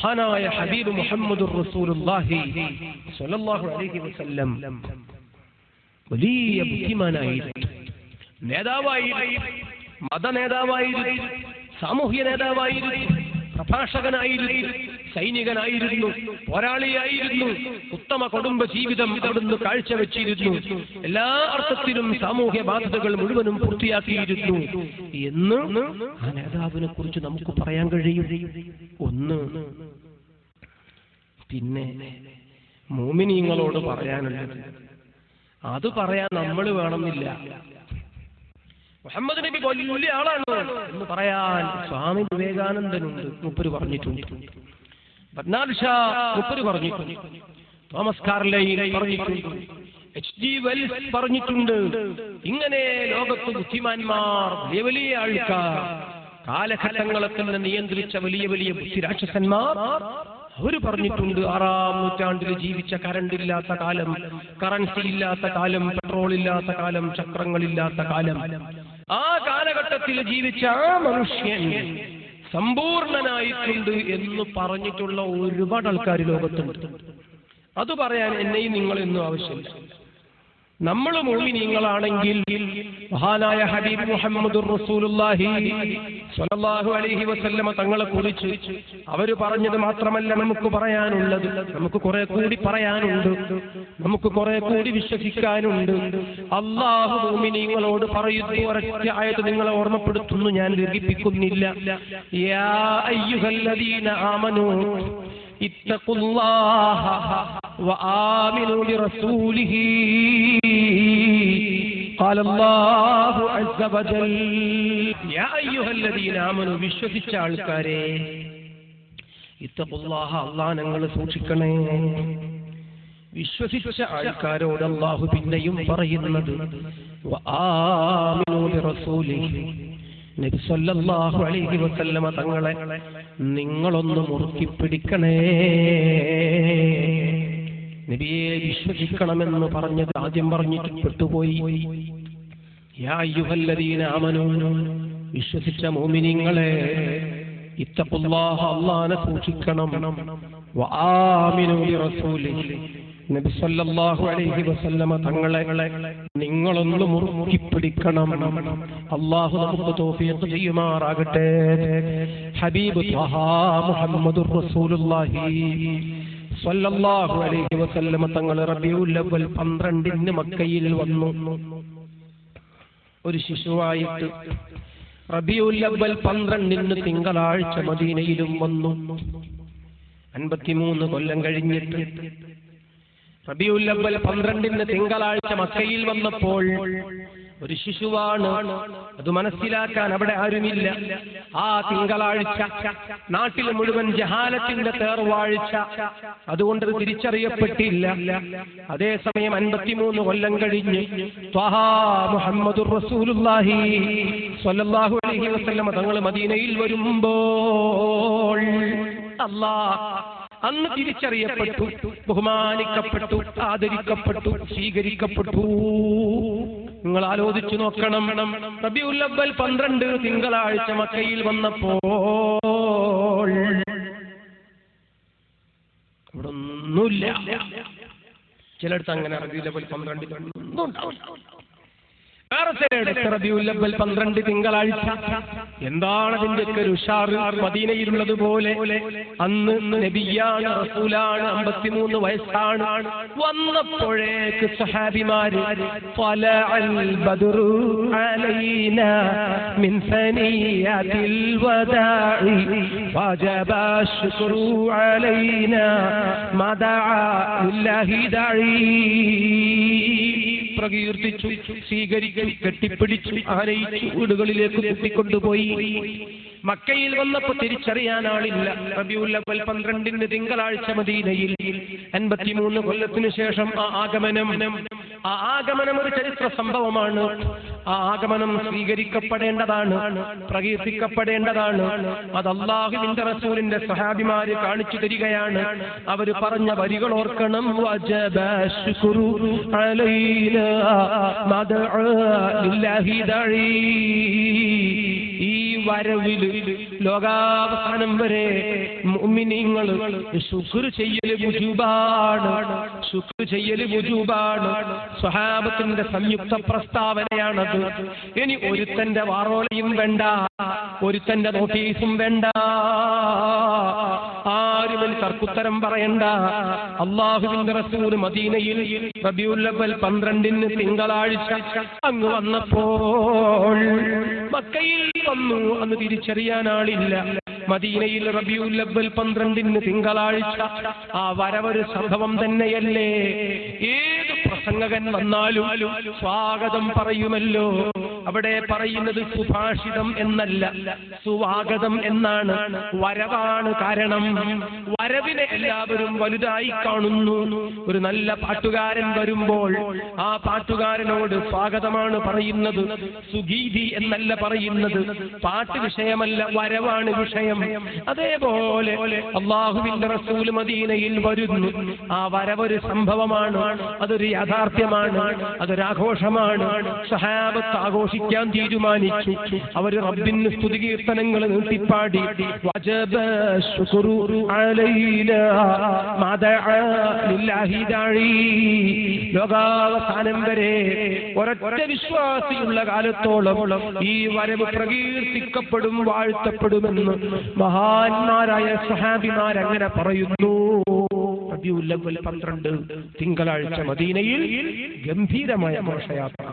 ഹാനായ ഹബീബ് മുഹമ്മദുർ റസൂലുള്ളാഹി സ്വല്ലല്ലാഹു അലൈഹി വസല്ലം വലിയ ബുദ്ധിമാനായിരുന്നു, നേതാവായിരുന്നു, മതനേതാവായിരുന്നു, സാമൂഹ്യ നേതാവായിരുന്നു, പ്രഭാഷകനായിരുന്നു, സൈനികനായിരുന്നു, പോരാളിയായിരുന്നു, ഉത്തമ കുടുംബ ജീവിതം അവിടുന്ന് കാഴ്ചവെച്ചിരുന്നു, എല്ലാ അർത്ഥത്തിലും സാമൂഹ്യ ബാധ്യതകൾ മുഴുവനും പൂർത്തിയാക്കിയിരുന്നു എന്ന് ആ നേതാവിനെ കുറിച്ച് നമുക്ക് പറയാൻ കഴിയും. ഒന്ന്. പിന്നെ മുഅ്മിനീങ്ങളോട് പറയാനുള്ളത് അത് പറയാൻ നമ്മൾ വേണമെന്നില്ല. മുഹമ്മദ് നബി വലിയ ആളാണ് എന്ന് പറയാൻ സ്വാമി വിവേകാനന്ദനുണ്ട്, മൂപ്പര് പറഞ്ഞിട്ടുണ്ട്. ബർനാർഡ് ഷാ മൂപ്പര് പറഞ്ഞിട്ടുണ്ട്. തോമസ് കാർലൈൽ പറഞ്ഞിട്ടുണ്ട്. H.G. വെൽസ് പറഞ്ഞിട്ടുണ്ട്. ഇങ്ങനെ ലോകത്ത് ബുദ്ധിമാന്മാർ, വലിയ വലിയ ആൾക്കാർ, കാലഘട്ടങ്ങളെ തന്നെ നിയന്ത്രിച്ച വലിയ വലിയ ബുദ്ധിരാക്ഷസന്മാർ അവര് പറഞ്ഞിട്ടുണ്ട്. 6-ാം നൂറ്റാണ്ടിൽ ജീവിച്ച കറണ്ടില്ലാത്ത കാലം, കറൻസി ഇല്ലാത്ത കാലം, പെട്രോൾ ഇല്ലാത്ത കാലം, ചക്രങ്ങളില്ലാത്ത കാലം, ആ കാലഘട്ടത്തിൽ ജീവിച്ച ആ മനുഷ്യൻ സമ്പൂർണനായിട്ടുണ്ട് എന്ന് പറഞ്ഞിട്ടുള്ള ഒരുപാട് ആൾക്കാർ ലോകത്തുണ്ട്. അത് പറയാൻ എന്നെയും നിങ്ങളെന്നും ആവശ്യമില്ല. നമ്മൾ മുഅ്മിനീങ്ങളാണെങ്കിൽ മഹാനായ ഹബീബ് മുഹമ്മദുർ റസൂലുള്ളാഹി സ്വല്ലല്ലാഹു അലൈഹി വസല്ലമ തങ്ങളെ കുറിച്ച് അവർ പറഞ്ഞത് മാത്രമല്ല നമുക്ക് പറയാനുള്ളത്. നമുക്ക് കുറെ കൂടി പറയാനുണ്ട്, നമുക്ക് കുറെ കൂടി വിശ്വസിക്കാനുണ്ട്. അല്ലാഹു മുഅ്മിനീങ്ങളോട് പറയുന്നു, ഒരൊറ്റ ആയത്ത് നിങ്ങളെ ഓർമ്മപ്പെടുത്തുന്നു, ഞാൻ ദീർഘിപ്പിക്കുന്നില്ല. യാ അയ്യുഹല്ലദീന ആമനൂ ഇത്തഖുല്ലാഹ വആമിനൂ ബിറസൂലിഹി ഖാല അല്ലാഹു അസ്സ വജൽ. യാ അയ്യുഹല്ലദീന ആമനൂ, വിശ്വസിച്ച ആൾക്കാരെ, ഇത്തഖുല്ലാഹ, അല്ലാഹ് നിങ്ങൾ സൂക്ഷിക്കണേ. വിശ്വസിച്ച ആൾക്കാരോട് അല്ലാഹു പിന്നെയും പറയുന്നത് വആമിനൂ ബിറസൂലിഹി, നബി സല്ലല്ലാഹു അലൈഹി വസല്ലമ തങ്ങളെ നിങ്ങളൊന്ന് മുറുക്കി പിടിക്കണേ. നബിയെ വിശ്വസിക്കണമെന്ന് പറഞ്ഞത് ആദ്യം പറഞ്ഞിട്ട് പെട്ടുപോയി. യാ അയ്യുഹല്ലദീന ആമനൂ, വിശ്വസിച്ച മുഅ്മിനീങ്ങളെ, ഇത്തഖുല്ലാഹ, അല്ലാഹനെ സൂക്ഷിക്കണം. വആമിനൂ ബിറസൂലിഹി, നബി സല്ലല്ലാഹു അലൈഹി വസല്ലമ തങ്ങളെ നിങ്ങളൊന്ന് മുറുക്കി പിടിക്കണം. അല്ലാഹു നമുക്ക് തൗഫീഖ് ചെയ്യുമാറാകട്ടെ. ഹബീബ് ത്വഹ മുഹമ്മദുർ റസൂലുള്ളാഹി സ്വല്ലല്ലാഹു അലൈഹി വസല്ലമ തങ്ങൾ റബീഉൽ അവ്വൽ 12 മക്കയിൽ വന്നു. ഒരു ശിശുവായിട്ട് റബീഉൽ അവ്വൽ 12 തിങ്കളാഴ്ച മദീനയിലും വന്നു. 53 കൊല്ലം കഴിഞ്ഞിട്ട് റബീഉൽ അവ്വൽ 12 തിങ്കളാഴ്ച മക്കയിൽ വന്നപ്പോൾ ഒരു ശിശുവാണ്. അത് മനസ്സിലാക്കാൻ അവിടെ ആരുമില്ല. ആ തിങ്കളാഴ്ച നാട്ടിൽ മുഴുവൻ ജഹാലത്തിന്റെ തേർവാഴ്ച, അതുകൊണ്ട് തിരിച്ചറിയപ്പെട്ടില്ല. അതേസമയം 53 കൊല്ലം കഴിഞ്ഞ് ത്വഹ മുഹമ്മദുർ റസൂലുള്ളാഹി സ്വല്ലല്ലാഹു അലൈഹി വസല്ലം തങ്ങൾ മദീനയിൽ വരുമ്പോൾ അല്ലാഹ് അന്ന് തിരിച്ചറിയപ്പെട്ടു, ബഹുമാനിക്കപ്പെട്ടു, ആദരിക്കപ്പെട്ടു, സ്വീകരിക്കപ്പെട്ടു. നിങ്ങൾ ആലോചിച്ചു നോക്കണം. റബീഉൽ അവ്വൽ 12 തിങ്കളാഴ്ച മക്കയിൽ വന്നപ്പോൾ ഇവിടെ ഒന്നുമില്ല. ചിലടത്ത് അങ്ങനെ റബീഉൽ അവ്വൽ 12 ഒന്നും ഉണ്ടാവില്ല. വേറെ ചിലയിടത്ത് റബീഉൽ അവ്വൽ 12 തിങ്കളാഴ്ച. എന്താണ് അതിന്റെ ഒക്കെ ഒരു ഉഷാർ? മദീനയിലുള്ളത് പോലെ അന്ന് നബിയാണ്, റസൂലാണ്, 53 വയസ്സാണ്. വന്നപ്പോഴേക്ക് സഹാബിമാര് ത്വലഅൽ ബദ്റു അലൈനാ മിൻ സനിയതിൽ വദാഇ വജബ ശുക്റു അലൈനാ മദഅ ലില്ലാഹി ദഈ. പ്രകീർത്തിച്ചു, സ്വീകരിച്ചു, കെട്ടിപ്പിടിച്ചു, ആനയിച്ചു, വീടുകളിലേക്ക് കൂട്ടിക്കൊണ്ടുപോയി. മക്കയിൽ വന്നപ്പോ തിരിച്ചറിയാൻ ആളില്ല. റബീഉൽ അവ്വൽ 12 തിങ്കളാഴ്ച മദീനയിൽ 53 കൊല്ലത്തിനു ശേഷം ആ ആഗമനം ഒരു ചരിത്ര സംഭവമാണ്. ആ ആഗമനം സ്വീകരിക്കപ്പെടേണ്ടതാണ്, പ്രകീർത്തിക്കപ്പെടേണ്ടതാണ്. അത് അല്ലാഹുവിന്റെ റസൂലിന്റെ സ്വഹാബിമാര് കാണിച്ചു തരികയാണ്. അവര് പറഞ്ഞ വരികൾ ഓർക്കണം. വജബ ശുക്റു അലൈനാ മദഅ ലില്ലാഹി ദഈ. ഈ വരവില് ലോകാവസാനം വരെ മുഅ്മിനീങ്ങൾ ശുക്ർ ചെയ്യൽ വുജൂബാണ്, ശുക്ർ ചെയ്യൽ വുജൂബാണ്. സ്വഹാബത്തിന്റെ സംയുക്ത പ്രസ്താവനയാണത്. ഇനി ഒരുത്തന്റെ വാറോളയും വേണ്ട, ഒരുത്തന്റെ നോട്ടീസും വേണ്ട, ആരും തർക്കുത്തരം പറയണ്ട. അല്ലാഹുവിന്റെ റസൂൽ മദീനയിൽ റബീഉൽ അവ്വൽ 12 തിങ്കളാഴ്ച അങ്ങ് വന്നപ്പോൾ മക്കയിൽ വന്നു, അന്ന് തിരിച്ചറിയാൻ ആളില്ല. മദീനയിൽ റബീഉൽ അവ്വൽ 12 തിങ്കളാഴ്ച ആ വരവൊരു സംഭവം തന്നെയല്ലേ? ഏത് പ്രസംഗകൻ വന്നാലും സ്വാഗതം പറയുമല്ലോ. അവിടെ പറയുന്നത് സുഭാഷിതം എന്നല്ല, സുവാഗതം എന്നാണ്. വരവാണ് കാരണം. വരവിനെ എല്ലാവരും വലുതായി കാണുന്നു. ഒരു നല്ല പാട്ടുകാരൻ വരുമ്പോൾ ആ പാട്ടുകാരനോട് സ്വാഗതമാണ് പറയുന്നത്, സുഗീതി എന്നല്ല പറയുന്നത്. പാട്ട് വിഷയമല്ല, വരവാണ് വിഷയം. അതേപോലെ അല്ലാഹുവിന്റെ റസൂൽ മദീനയിൽ വരുന്നു. ആ വരവൊരു സംഭവമാണ്, അതൊരു യാഥാർത്ഥ്യമാണ്, അതൊരാഘോഷമാണ്. സഹാബത്ത് ആഘോഷിക്കാൻ തീരുമാനിച്ചു. അവർ റബ്ബിന് സ്തുതികീർത്തനങ്ങൾ നീട്ടിപ്പാടി. വജബ ശുക്റു അലൈനാ മദഅ ലില്ലാഹി ദഈ. ലോകാവസാനം വരെ ഒരൊറ്റ വിശ്വാസിയുള്ള കാലത്തോളം ഈ വരവ് പ്രകീർത്തിക്കപ്പെടും, വാഴ്ത്തപ്പെടുമെന്ന് മഹാന്മാരായ സഹാബിമാർ അങ്ങനെ പറയുന്നു. റബീഉൽ അവ്വൽ 12 തിങ്കളാഴ്ച മദീനയിൽ ഗംഭീരമായ ഘോഷയാത്ര.